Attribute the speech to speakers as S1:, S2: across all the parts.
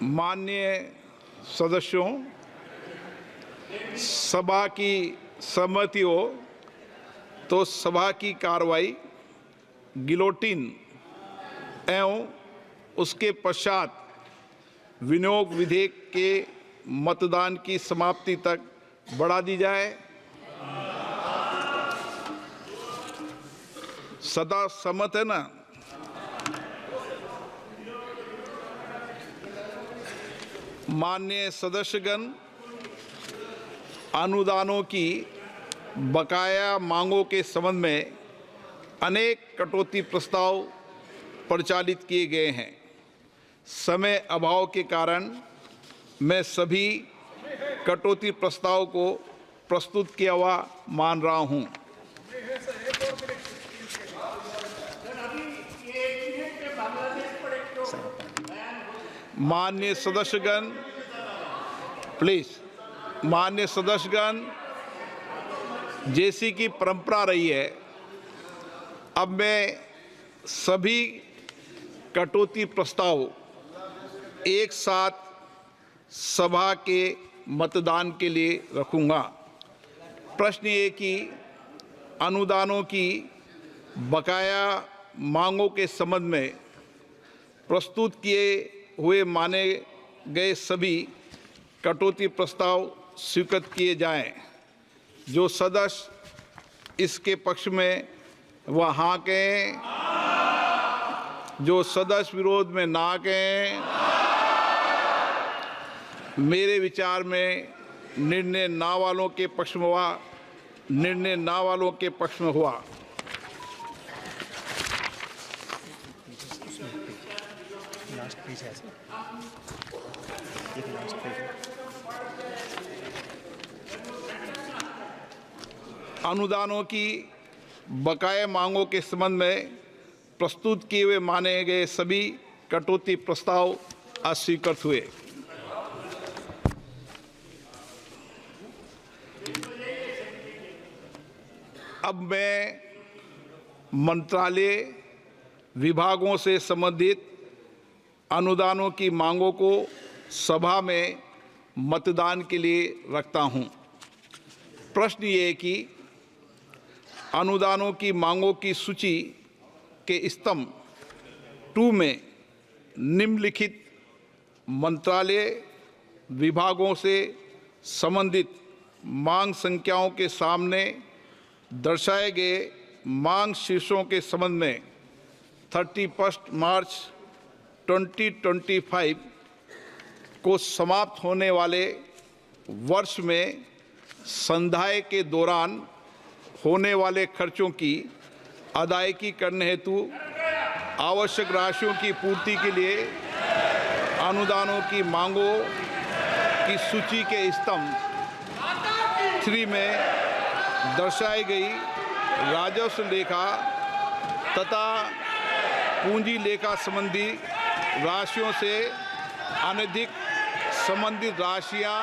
S1: माननीय सदस्यों, सभा की सहमति हो तो सभा की कार्रवाई गिलोटिन एवं उसके पश्चात विनियोग विधेयक के मतदान की समाप्ति तक बढ़ा दी जाए। सदा सहमत है ना? माननीय सदस्यगण, अनुदानों की बकाया मांगों के संबंध में अनेक कटौती प्रस्ताव प्रचालित किए गए हैं। समय अभाव के कारण मैं सभी कटौती प्रस्ताव को प्रस्तुत किया हुआ मान रहा हूं। माननीय सदस्यगण, प्लीज, माननीय सदस्यगण, जैसी की परंपरा रही है, अब मैं सभी कटौती प्रस्ताव एक साथ सभा के मतदान के लिए रखूंगा। प्रश्न ये कि अनुदानों की बकाया मांगों के संबंध में प्रस्तुत किए हुए माने गए सभी कटौती प्रस्ताव स्वीकृत किए जाएं। जो सदस्य इसके पक्ष में वह हाँ कहें, जो सदस्य विरोध में ना कहें। मेरे विचार में निर्णय ना वालों के पक्ष में हुआ, निर्णय ना वालों के पक्ष में हुआ। अनुदानों की बकाया मांगों के संबंध में प्रस्तुत किए हुए माने गए सभी कटौती प्रस्ताव अस्वीकृत हुए। अब मैं मंत्रालय विभागों से संबंधित अनुदानों की मांगों को सभा में मतदान के लिए रखता हूं। प्रश्न ये है कि अनुदानों की मांगों की सूची के स्तंभ 2 में निम्नलिखित मंत्रालय विभागों से संबंधित मांग संख्याओं के सामने दर्शाए गए मांग शीर्षों के संबंध में 31 मार्च 2025 को समाप्त होने वाले वर्ष में संधाय के दौरान होने वाले खर्चों की अदायगी करने हेतु आवश्यक राशियों की पूर्ति के लिए अनुदानों की मांगों की सूची के स्तंभ 3 में दर्शाई गई राजस्व लेखा तथा पूंजी लेखा संबंधी राशियों से अनधिक संबंधित राशियां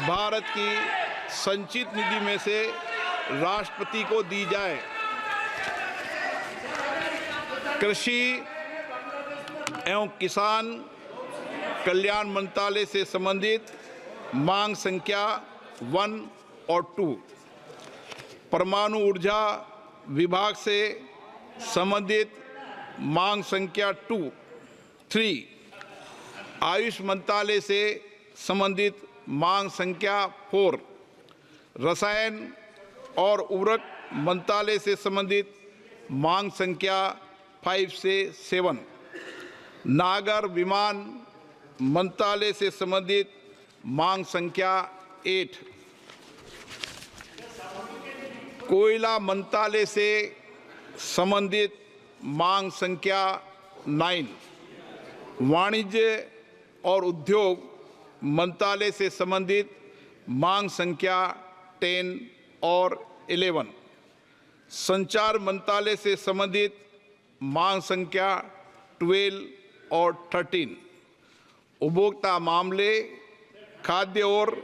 S1: भारत की संचित निधि में से राष्ट्रपति को दी जाए। कृषि एवं किसान कल्याण मंत्रालय से संबंधित मांग संख्या 1 और 2, परमाणु ऊर्जा विभाग से संबंधित मांग संख्या 2, 3, आयुष मंत्रालय से संबंधित मांग संख्या 4, रसायन और उर्वरक मंत्रालय से संबंधित मांग संख्या 5 से 7, नागर विमान मंत्रालय से संबंधित मांग संख्या 8, कोयला मंत्रालय से संबंधित मांग संख्या 9, वाणिज्य और उद्योग मंत्रालय से संबंधित मांग संख्या 10 और 11, संचार मंत्रालय से संबंधित मांग संख्या 12 और 13, उपभोक्ता मामले, खाद्य और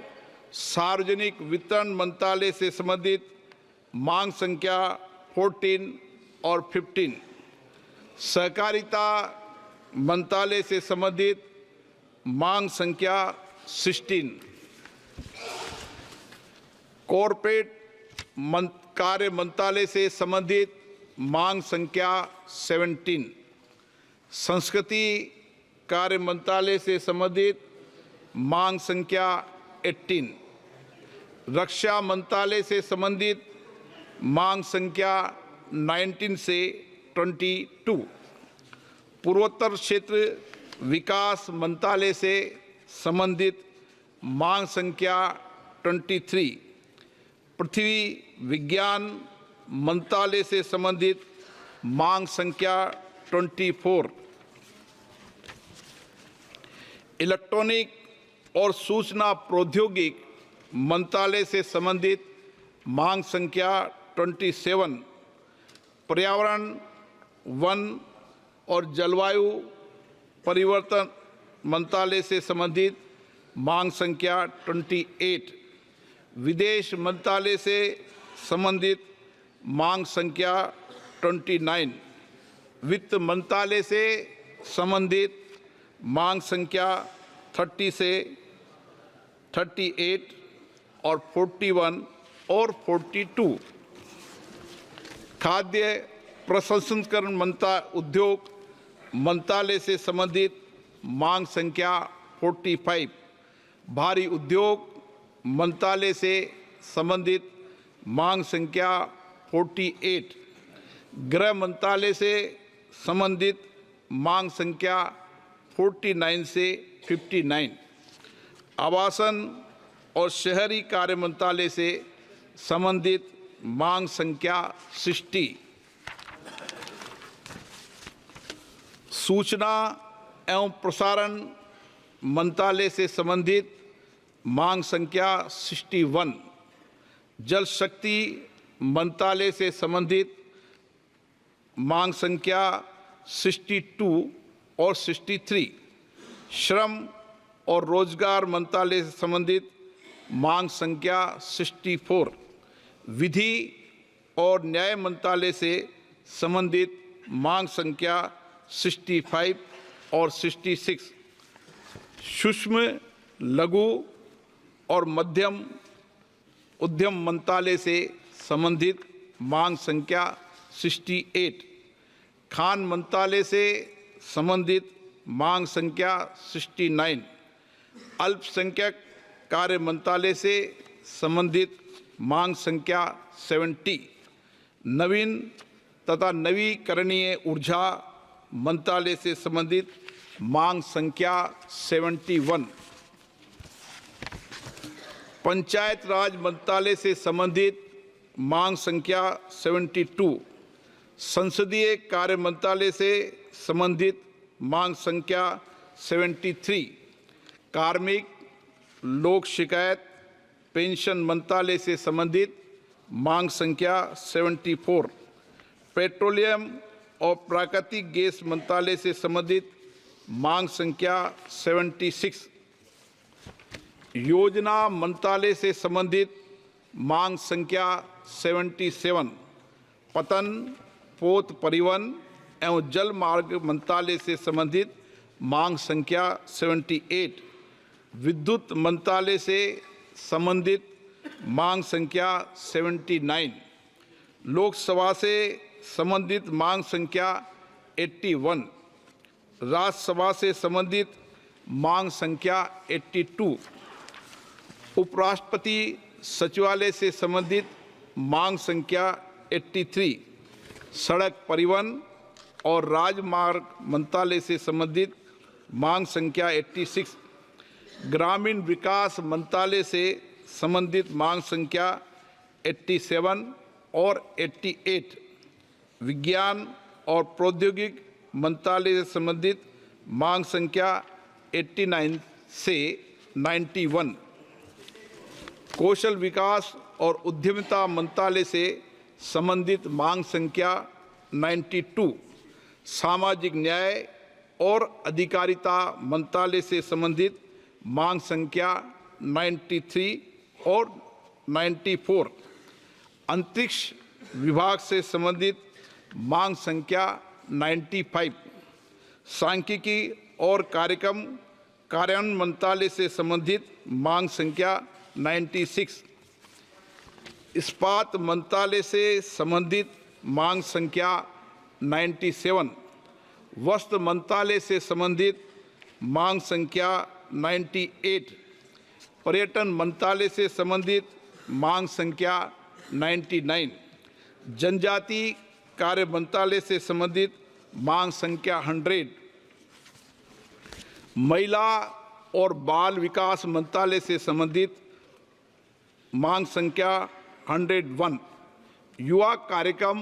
S1: सार्वजनिक वितरण मंत्रालय से संबंधित मांग संख्या 14 और 15, सहकारिता मंत्रालय से संबंधित मांग संख्या 16। कॉरपोरेट कार्य मंत्रालय से संबंधित मांग संख्या 17। संस्कृति कार्य मंत्रालय से संबंधित मांग संख्या 18। रक्षा मंत्रालय से संबंधित मांग संख्या 19 से 22। पूर्वोत्तर क्षेत्र विकास मंत्रालय से संबंधित मांग संख्या 23। पृथ्वी विज्ञान मंत्रालय से संबंधित मांग संख्या 24। इलेक्ट्रॉनिक और सूचना प्रौद्योगिकी मंत्रालय से संबंधित मांग संख्या 27। पर्यावरण, वन और जलवायु परिवर्तन मंत्रालय से संबंधित मांग संख्या 28। विदेश मंत्रालय से संबंधित मांग संख्या 29। वित्त मंत्रालय से संबंधित मांग संख्या 30 से 38 और 41 और 42। खाद्य प्रसंस्करण उद्योग मंत्रालय से संबंधित मांग संख्या 45। भारी उद्योग मंत्रालय से संबंधित मांग संख्या 48। गृह मंत्रालय से संबंधित मांग संख्या 49 से 59। आवासन और शहरी कार्य मंत्रालय से संबंधित मांग संख्या 60। सूचना एवं प्रसारण मंत्रालय से संबंधित मांग संख्या 61। जल शक्ति मंत्रालय से संबंधित मांग संख्या 62 और 63। श्रम और रोजगार मंत्रालय से संबंधित मांग संख्या 64। विधि और न्याय मंत्रालय से संबंधित मांग संख्या 65 और 66। सूक्ष्म, लघु और मध्यम उद्यम मंत्रालय से संबंधित मांग संख्या 68। खान मंत्रालय से संबंधित मांग संख्या 69। अल्पसंख्यक कार्य मंत्रालय से संबंधित मांग संख्या 70। नवीन तथा नवीकरणीय ऊर्जा मंत्रालय से संबंधित मांग संख्या 71। पंचायत राज मंत्रालय से संबंधित मांग संख्या 72। संसदीय कार्य मंत्रालय से संबंधित मांग संख्या 73। कार्मिक लोक शिकायत पेंशन मंत्रालय से संबंधित मांग संख्या 74। पेट्रोलियम और प्राकृतिक गैस मंत्रालय से संबंधित मांग संख्या 76। योजना मंत्रालय से संबंधित मांग संख्या 77। पतन, पोत परिवहन एवं जल मार्ग मंत्रालय से संबंधित मांग संख्या 78। विद्युत मंत्रालय से संबंधित मांग संख्या 79। लोकसभा से संबंधित मांग संख्या 81। राज्यसभा से संबंधित मांग संख्या 82। उपराष्ट्रपति सचिवालय से संबंधित मांग संख्या 83। सड़क परिवहन और राजमार्ग मंत्रालय से संबंधित मांग संख्या 86। ग्रामीण विकास मंत्रालय से संबंधित मांग संख्या 87 और 88। विज्ञान और प्रौद्योगिकी मंत्रालय से संबंधित मांग संख्या 89 से 91। कौशल विकास और उद्यमिता मंत्रालय से संबंधित मांग संख्या 92। सामाजिक न्याय और अधिकारिता मंत्रालय से संबंधित मांग संख्या 93 और 94। अंतरिक्ष विभाग से संबंधित मांग संख्या 95। सांख्यिकी और कार्यक्रम कार्यान्वयन मंत्रालय से संबंधित मांग संख्या 96, इस्पात मंत्रालय से संबंधित मांग संख्या 97, वस्त्र मंत्रालय से संबंधित मांग संख्या 98, पर्यटन मंत्रालय से संबंधित मांग संख्या 99, जनजाति कार्य मंत्रालय से संबंधित मांग संख्या 100, महिला और बाल विकास मंत्रालय से संबंधित मांग संख्या 101, युवा कार्यक्रम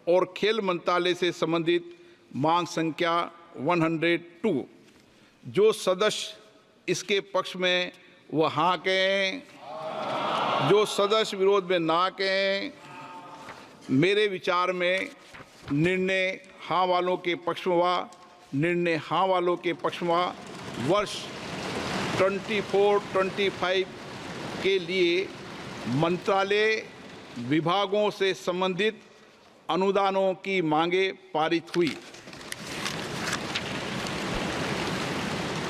S1: और खेल मंत्रालय से संबंधित मांग संख्या 102। जो सदस्य इसके पक्ष में वह हाँ कहें, जो सदस्य विरोध में ना कहें। मेरे विचार में निर्णय हाँ वालों के पक्ष में हुआ। निर्णय हाँ वालों के पक्ष में हुआ। वर्ष 24-25 के लिए मंत्रालय विभागों से संबंधित अनुदानों की मांगें पारित हुई।